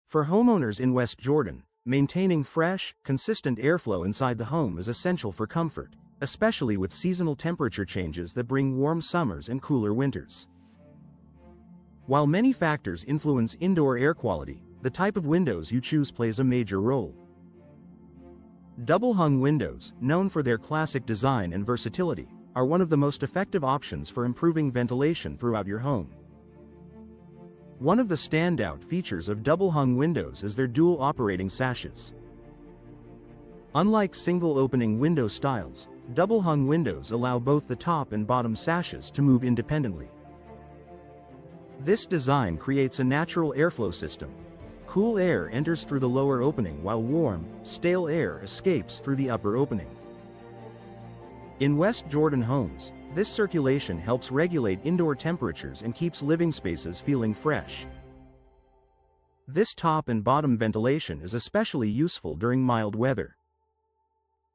For homeowners in West Jordan, maintaining fresh, consistent airflow inside the home is essential for comfort, especially with seasonal temperature changes that bring warm summers and cooler winters. While many factors influence indoor air quality, the type of windows you choose plays a major role. Double-hung windows, known for their classic design and versatility, are one of the most effective options for improving ventilation throughout your home. One of the standout features of double-hung windows is their dual operating sashes. Unlike single-opening window styles, double-hung windows allow both the top and bottom sashes to move independently. This design creates a natural airflow system. Cool air enters through the lower opening while warm, stale air escapes through the upper opening. In West Jordan homes, this circulation helps regulate indoor temperatures and keeps living spaces feeling fresh. This top and bottom ventilation is especially useful during mild weather.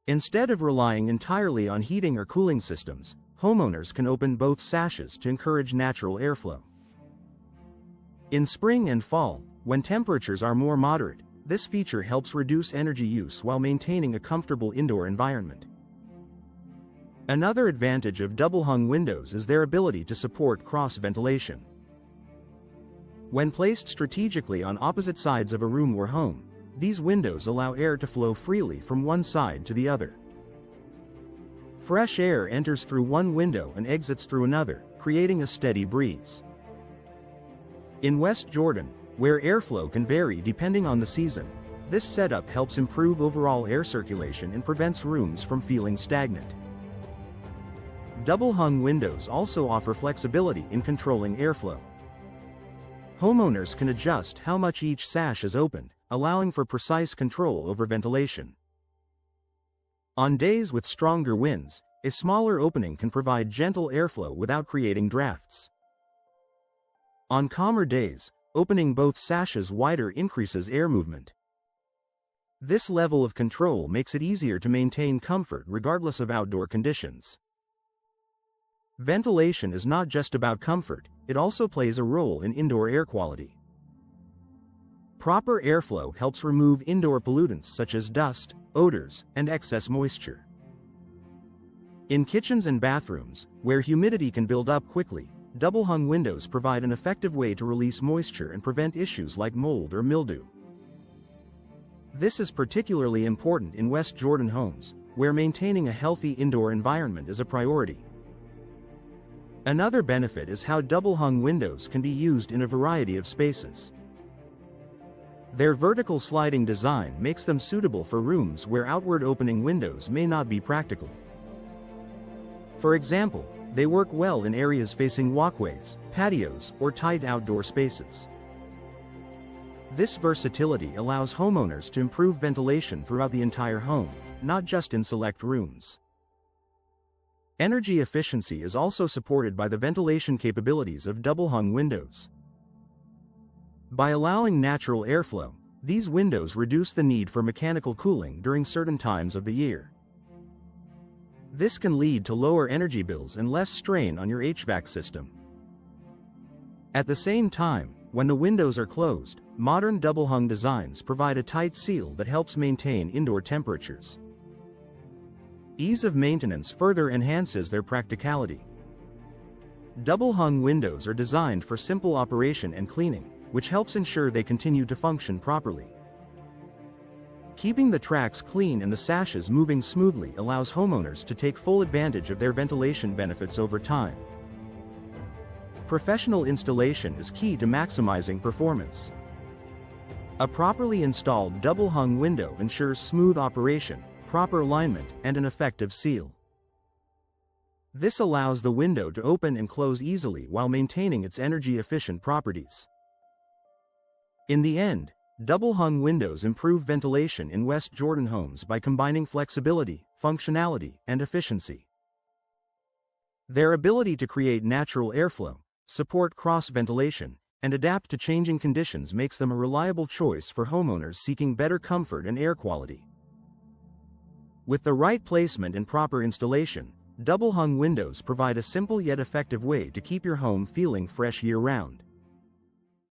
Instead of relying entirely on heating or cooling systems, homeowners can open both sashes to encourage natural airflow. In spring and fall, when temperatures are more moderate, this feature helps reduce energy use while maintaining a comfortable indoor environment. Another advantage of double-hung windows is their ability to support cross-ventilation. When placed strategically on opposite sides of a room or home, these windows allow air to flow freely from one side to the other. Fresh air enters through one window and exits through another, creating a steady breeze. In West Jordan, where airflow can vary depending on the season, this setup helps improve overall air circulation and prevents rooms from feeling stagnant. Double-hung windows also offer flexibility in controlling airflow. Homeowners can adjust how much each sash is opened, allowing for precise control over ventilation. On days with stronger winds, a smaller opening can provide gentle airflow without creating drafts. On calmer days, opening both sashes wider increases air movement. This level of control makes it easier to maintain comfort regardless of outdoor conditions. Ventilation is not just about comfort, it also plays a role in indoor air quality. Proper airflow helps remove indoor pollutants such as dust, odors, and excess moisture. In kitchens and bathrooms, where humidity can build up quickly, double-hung windows provide an effective way to release moisture and prevent issues like mold or mildew. This is particularly important in West Jordan homes, where maintaining a healthy indoor environment is a priority. Another benefit is how double-hung windows can be used in a variety of spaces. Their vertical sliding design makes them suitable for rooms where outward opening windows may not be practical. For example, they work well in areas facing walkways, patios, or tight outdoor spaces. This versatility allows homeowners to improve ventilation throughout the entire home, not just in select rooms. Energy efficiency is also supported by the ventilation capabilities of double-hung windows. By allowing natural airflow, these windows reduce the need for mechanical cooling during certain times of the year. This can lead to lower energy bills and less strain on your HVAC system. At the same time, when the windows are closed, modern double-hung designs provide a tight seal that helps maintain indoor temperatures. Ease of maintenance further enhances their practicality. Double-hung windows are designed for simple operation and cleaning, which helps ensure they continue to function properly. Keeping the tracks clean and the sashes moving smoothly allows homeowners to take full advantage of their ventilation benefits over time. Professional installation is key to maximizing performance. A properly installed double-hung window ensures smooth operation, proper alignment, and an effective seal. This allows the window to open and close easily while maintaining its energy-efficient properties. In the end, double-hung windows improve ventilation in West Jordan homes by combining flexibility, functionality, and efficiency. Their ability to create natural airflow, support cross-ventilation, and adapt to changing conditions makes them a reliable choice for homeowners seeking better comfort and air quality. With the right placement and proper installation, double-hung windows provide a simple yet effective way to keep your home feeling fresh year-round.